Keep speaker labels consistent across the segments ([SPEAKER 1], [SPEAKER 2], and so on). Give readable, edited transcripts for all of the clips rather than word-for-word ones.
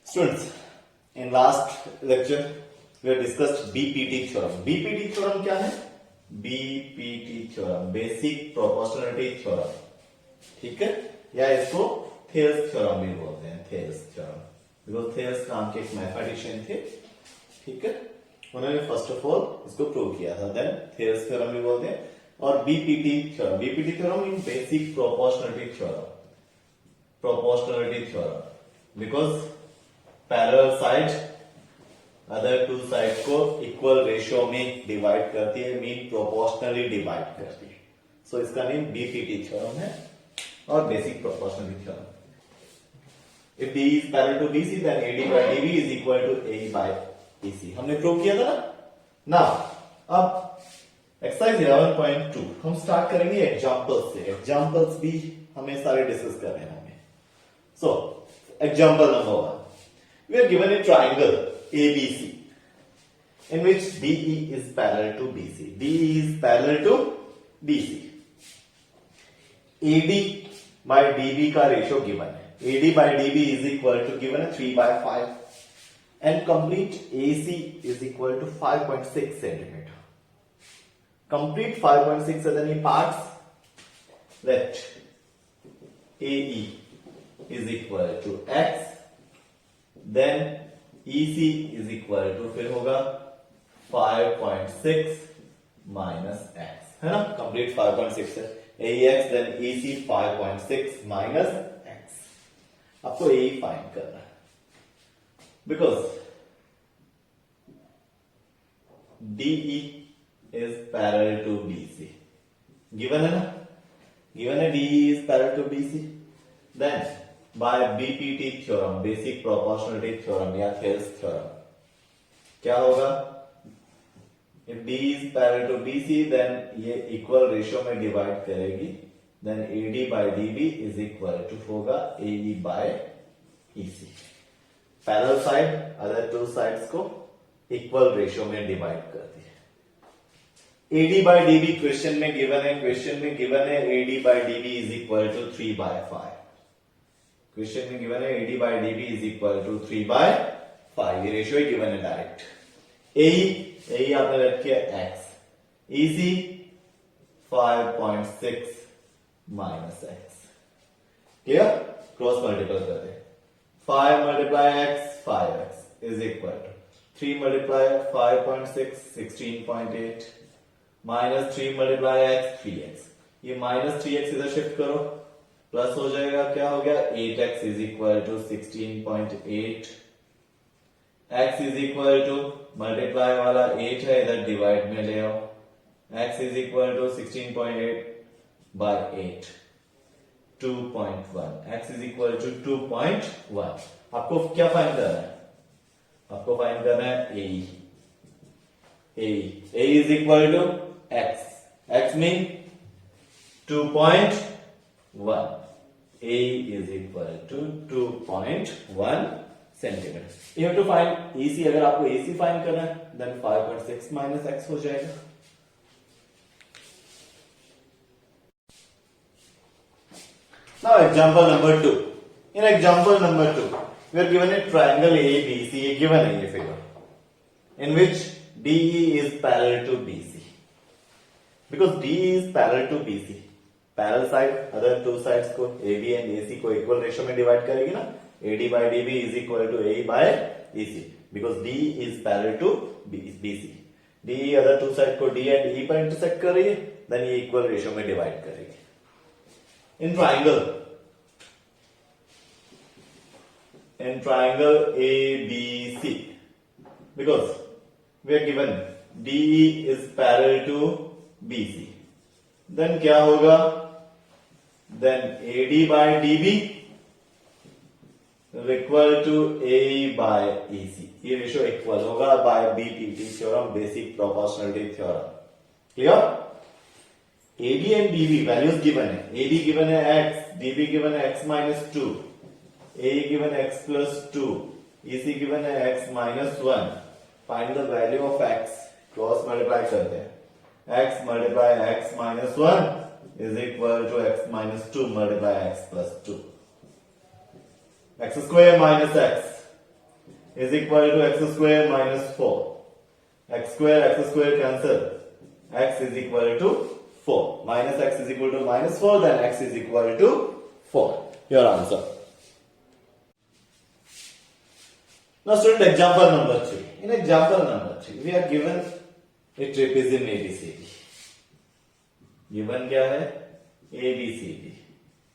[SPEAKER 1] Students, in last lecture we have discussed BPT theorem. BPT theorem क्या है? BPT theorem, basic proportionality theorem, ठीक है, या इसको थेल्स थ्योरम भी बोलते हैं, थेल्स थ्योरम, बिकॉज थेल्स नाम के एक मैथमेटिशियन थे, ठीक है, उन्होंने फर्स्ट ऑफ ऑल इसको प्रूव किया था, देन थेल्स थ्योरम भी बोलते हैं. और BPT theorem, BPT theorem in basic proportionality theorem, proportionality theorem, because parallel side other two side को इक्वल रेशियो में डिवाइड करती है, मीन प्रोपोर्शनली डिवाइड करती है. सो इसका नेम बीपीटी थ्योरम है और basic proportionality theorem. If D is parallel to BC then AD by DB is equal to A by EC. हमने प्रूव किया था ना. अब एक्सरसाइज 11.2 हम स्टार्ट करेंगे एग्जांपल्स से. एग्जांपल्स भी हमें सारे डिस्कस करने होंगे. So example number 1, we are given a triangle ABC in which DE is parallel to BC. DE is parallel to BC. AD by DB का रेशियो गिवन है. AD by DB is equal to given है 3/5 and complete AC is equal to 5.6 centimeter. Complete 5.6 are the parts. Let AE is equal to X, then EC is equal to फिर होगा 5.6 minus x, है ना. Complete 5.6 है. AX then EC 5.6 minus x. आपको AE find करना है, because DE is parallel to BC. Given है ना, गिवन है DE is parallel to BC. Then by BPT theorem, basic proportionality theorem या थेल्स थ्योरम, क्या होगा? if D is parallel to BC then ये equal ratio में divide करेगी, then AD by DB is equal to होगा AE by EC. Parallel side other two sides को equal ratio में divide करती है. AD by DB क्वेश्चन में given है, क्वेश्चन में गिवन है AD by DB is equal to 3/5. Question में गिवन है AD by DB is equal to 3/5. ये रेशियो गिवन है डायरेक्ट. AE आपने रख किया X, EC 5.6 minus X. Clear? Cross multiple कर दे. 5 multiply X 5X is equal to 3 multiply 5.6 16.8 minus 3 multiply X 3X. ये minus 3X इधर shift करो, plus हो जाएगा, क्या हो गया 8x is equal to 16.8. x is equal to multiply वाला 8 है, इधर डिवाइड में ले आओ. x is equal to 16.8 by 8 2.1. x is equal to 2.1. आपको क्या फाइंड करना है? आपको फाइंड करना है a is equal to x mean 2.1. A is equal to 2.1 centimeter. You have to find EC. अगर आपको AC फाइंड करना है then 5.6 minus X हो जाएगा. Now example number 2. In example number 2, we are given a triangle ABC. ये given है ये figure, in which DE is parallel to BC. Because DE is parallel to BC, parallel side other two sides को AB and AC को equal ratio में divide करेगी ना. AD by DB is equal to AE by EC because DE is parallel to BC. DE other two side को D and E पर intersect कर रही है, देन ये इक्वल रेशियो में डिवाइड करेगी. In triangle ABC, because we are given DE is parallel to BC, then क्या होगा? Then AD by DB is equal to AE by EC. ये रेशियो इक्वल होगा by BPT theorem, basic proportionality theorem. Clear? AD and DB values given है. AD given है X, DB given है X minus 2, AE given है X plus 2, EC given है X minus 1. Find the value of X. Cross multiply करते हैं. X multiply X minus 1 is equal to X minus 2 multiply X plus 2. X square minus X is equal to x square minus 4, x square cancel, x is equal to 4, minus x is equal to minus 4, then x is equal to 4. Your answer. Now student, example number 3. In example number 3, we are given a trapezium ABCD. Given क्या है? ABCD.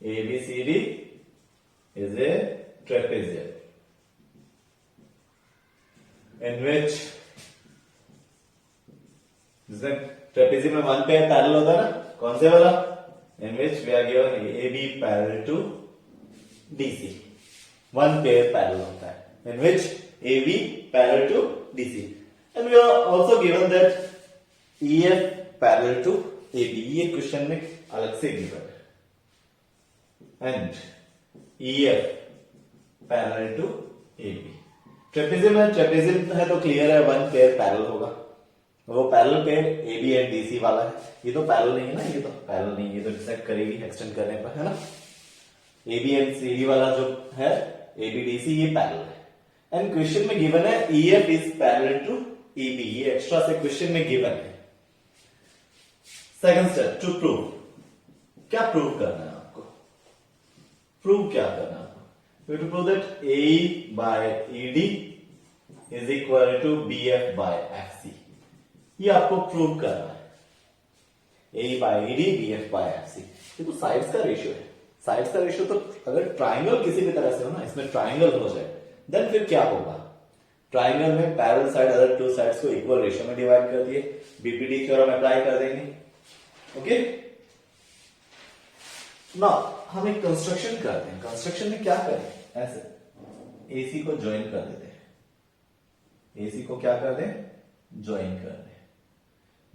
[SPEAKER 1] ABCD is a trapezium in which trapezium में one pair parallel होता है ना, कौन से वाला? In which we are given A B parallel to DC, one pair parallel होता है in which A B parallel to DC, and we are also given that E F parallel to A B. ये question में अलग से given है, and E F parallel to A B. Trapezium है तो clear है वन पेयर पैरेलल होगा, वो parallel pair A B and DC वाला है. ये तो पैरेलल नहीं है ना, ये तो पैरेलल नहीं है, ये तो डिसाइड करेगी एक्सटेंड करने पर, है ना. A B and C D वाला जो है ए बी डी सी, ये पैरेलल है. एंड क्वेश्चन में गिवन है E F is parallel to A B, ये एक्स्ट्रा से क्वेश्चन में गिवन है. Second step, to prove. क्या प्रूव करना है आपको? प्रूव क्या करना है आपको? To prove that A by E D is equal to B F by F C. ये आपको प्रूव करना है. A by E D B F by F C, ये तो साइड्स का रेशियो है. साइड्स का रेशियो तो अगर ट्राइंगल किसी भी तरह से हो ना, इसमें ट्राइंगल हो जाए, देन फिर क्या होगा? ट्राइंगल में parallel side other two sides को इक्वल रेशियो में डिवाइड कर दिए, बीपीटी थ्योरम अप्लाई कर देंगे. ओके, नाउ हम एक कंस्ट्रक्शन करते हैं. कंस्ट्रक्शन में क्या करें? ऐसे एसी को ज्वाइन कर देते हैं. एसी को क्या कर दें? ज्वाइन कर दें.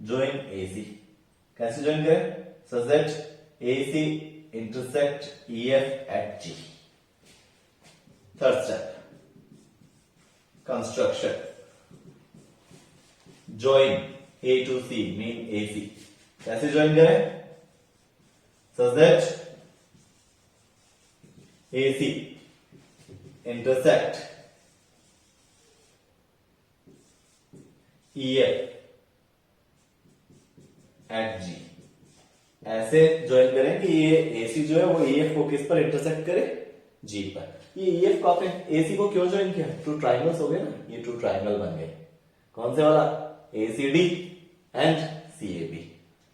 [SPEAKER 1] ज्वाइन एसी कैसे ज्वाइन करें? Such that AC intersect EF at G. Third step, construction. Join A to C mean AC. कैसे ज्वाइन करें? Such that AC intersect EF at G. ऐसे ज्वाइन करें कि ये एसी जो है वो ईएफ को किस पर इंटरसेक्ट करे? जी पर. ये ईएफ को आपने एसी को क्यों ज्वाइन किया? टू ट्राइंगल्स हो गए ना, ये टू ट्राइंगल बन गए. कौन से वाला? ACD and CAB.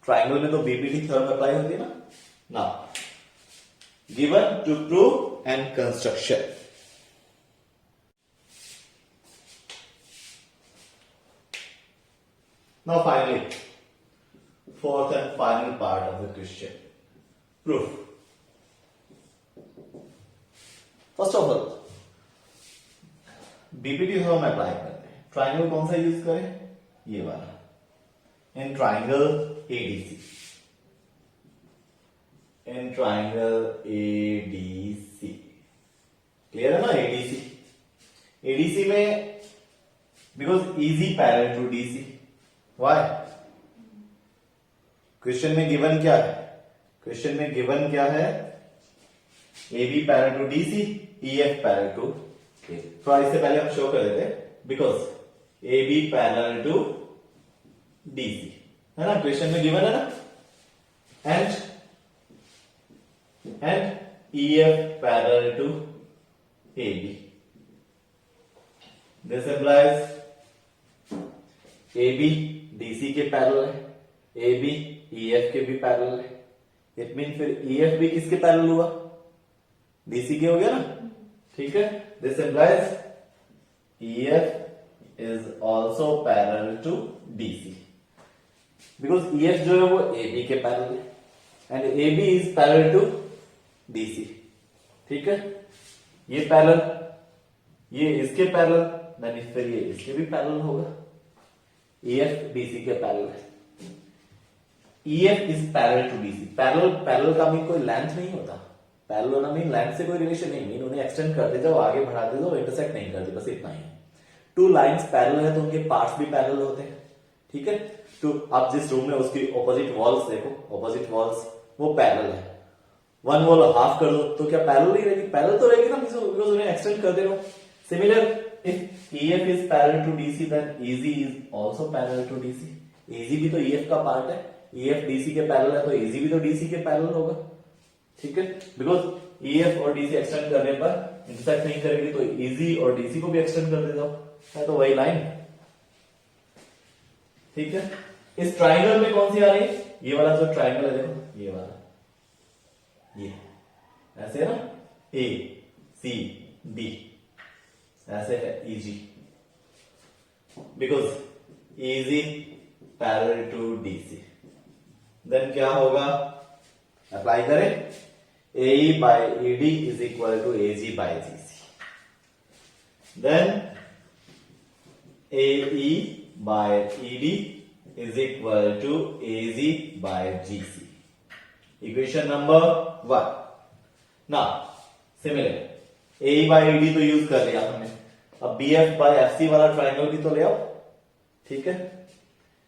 [SPEAKER 1] ट्राइंगल में तो बीपीटी थ्योरम अप्लाई होती है ना. Now given to prove and construction. Now finally fourth and final part of the question, proof. First of all, BPT theorem apply करते हैं. ट्राइंगल कौन सा यूज करें? ये वाला. In triangle ADC, in triangle ADC. Clear है ना? ADC. ADC में because EG parallel to DC. Why? Question में गिवन क्या है? क्वेश्चन में गिवन क्या है? A B parallel to DC, E F parallel to A. थोड़ा इससे पहले हम शो कर देते हैं, because A B parallel to DC है ना, क्वेश्चन में गिवन है ना. And E F parallel to A B. This implies A B DC के पैरेलल है, ए बी ईएफ के भी पैरेलल है. इट मीन फिर ईएफ भी किसके पैरेलल हुआ? डीसी के हो गया ना. ठीक है. This implies EF is also parallel to DC, because EF जो है वो एबी के पैरेलल है and AB is parallel to DC. ठीक है. ये पैरेलल, ये इसके पैरेलल, देन फिर ये इसके भी पैरेलल होगा. ईएफ डीसी के पैरेलल है. EF is parallel to DC. Parallel का मीन कोई लेंथ नहीं होता. पैरेलल होना मीन लेंथ से कोई रिलेशन नहीं. मीन उन्हें एक्सटेंड करते जाओ, आगे बढ़ाते जाओ, इंटरसेक्ट नहीं करते, बस इतना ही. टू लाइंस पैरेलल है तो उनके पार्ट्स भी पैरेलल होते हैं. ठीक है. तो आप जिस रूम में उसकी ऑपोजिट वॉल्स देखो, ऑपोजिट वॉल्स वो पैरेलल है. वन वॉल हाफ कर दो तो क्या पैरेलल ही रहेगी? पैरेलल तो रहेगी ना, बिकॉज उन्हें एक्सटेंड करते रहो. Similar if EF is parallel to DC then AG is also parallel to DC. AG भी तो EF का पार्ट है, EF DC के पैरेलल है तो AG भी तो DC के पैरेलल होगा, ठीक है, बिकॉज EF और DC एक्सटेंड करने पर इंटरसेक्ट नहीं करेगी तो EG और DC को भी एक्सटेंड कर देता है तो वही लाइन, ठीक है। इस ट्राइंगल में कौन सी आ रही है, ये वाला जो ट्राइंगल है देखो, ये वाला, ये ऐसे है ना, A C D ऐसे है EG, because EG parallel to DC, then क्या होगा, अप्लाई करें, AE by ED is equal to AG by GC, then AE by ED is equal to AG by GC, equation number 1. now similar AE by ED तो use कर लिया हमने, अब BF by FC वाला triangle भी तो ले आओ, ठीक है,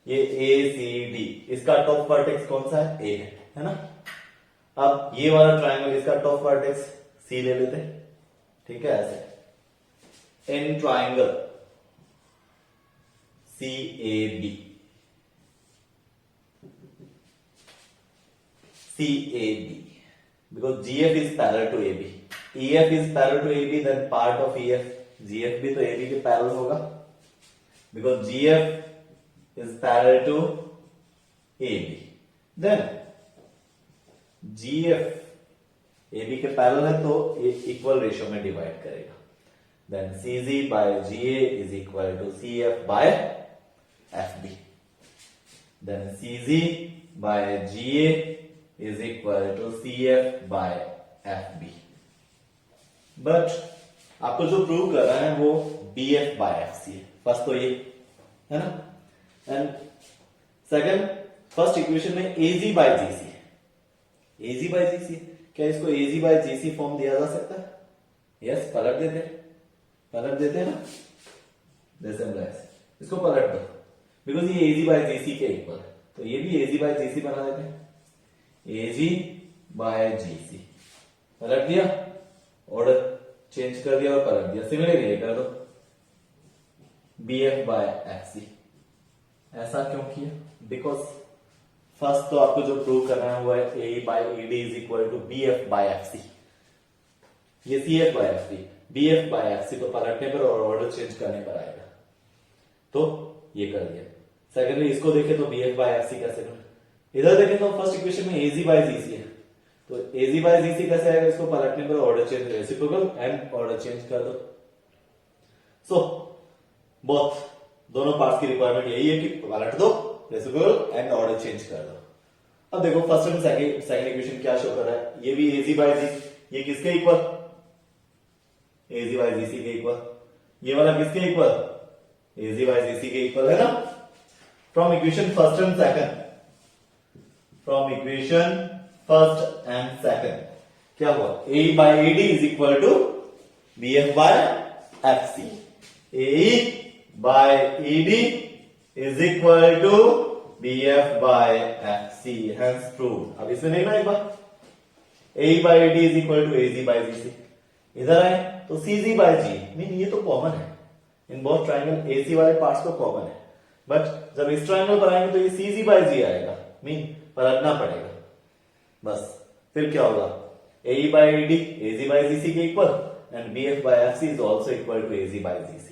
[SPEAKER 1] ये ACD, इसका टॉप वर्टेक्स कौन सा है, A है ना, अब ये वाला ट्राइंगल इसका टॉप वर्टेक्स C ले लेते हैं, ठीक है, ऐसे in triangle CAB, because GF is parallel to AB, EF is parallel to AB, then part of EF, GF भी तो AB के पैरेलल होगा, because GF is parallel to AB, then GF AB के पैरेलल है तो equal ratio में divide करेगा, then CG by GA is equal to CF by FB, then CG by GA is equal to CF by FB, but आपको जो prove कर रहा है वो BF by FC है, फर्स्ट तो ये है ना, एंड सेकंड फर्स्ट इक्वेशन में AG by GC है, AG by GC, क्या इसको AG by GC फॉर्म दिया जा सकता है, यस, पलट देते हैं ना, इसको पलट दो, बिकॉज ये AG by GC के इक्वल है, तो ये भी AG by GC बना देते हैं, AG by GC, पलट दिया, ऑर्डर चेंज कर दिया और पलट दिया, सिमिलरली ये कर दो BF by FC, ऐसा क्यों किया, बिकॉज फर्स्ट तो आपको जो प्रूव करना है वो है AE by ED is equal to BF by FC, ये CF by FD, BF by FC तो पलटने पर और ऑर्डर चेंज करने पर आएगा, तो ये कर दिया। सेकेंडली इसको देखें तो BF by FC कैसे करें, इधर देखें तो फर्स्ट इक्वेशन में AG by GC है, तो AG by GC कैसे आएगा, इसको पलटने पर order change, reciprocal and order change कर दो, सो बोथ दोनों पार्ट्स की रिक्वायरमेंट यही है कि पलट दो, रेसिप्रोकल एंड ऑर्डर चेंज कर दो। अब देखो फर्स्ट एंड सेकंड इक्वेशन क्या शो कर रहा है, ये भी AG by GC, ये किसके इक्वल, AG by GC के इक्वल, ये वाला किसके इक्वल, AG by GC के इक्वल है ना, from equation first and second, from equation first and second क्या हुआ, AE by ED is equal to BF by FC, AE by ED is equal to BF by FC, hence proved। अब इसमें देखना एक बार, AE by ED is equal to AG by GC, इधर आए तो CG by G, mean ये तो common है, इन बहुत ट्राइंगल AC वाले पार्ट्स तो कॉमन है, बट जब इस ट्राइंगल पर आएंगे तो ये CG by G आएगा, मीन पलटना पड़ेगा, बस फिर क्या होगा, AE by ED AG by GC के equal and BF by FC is also equal to AG by GC,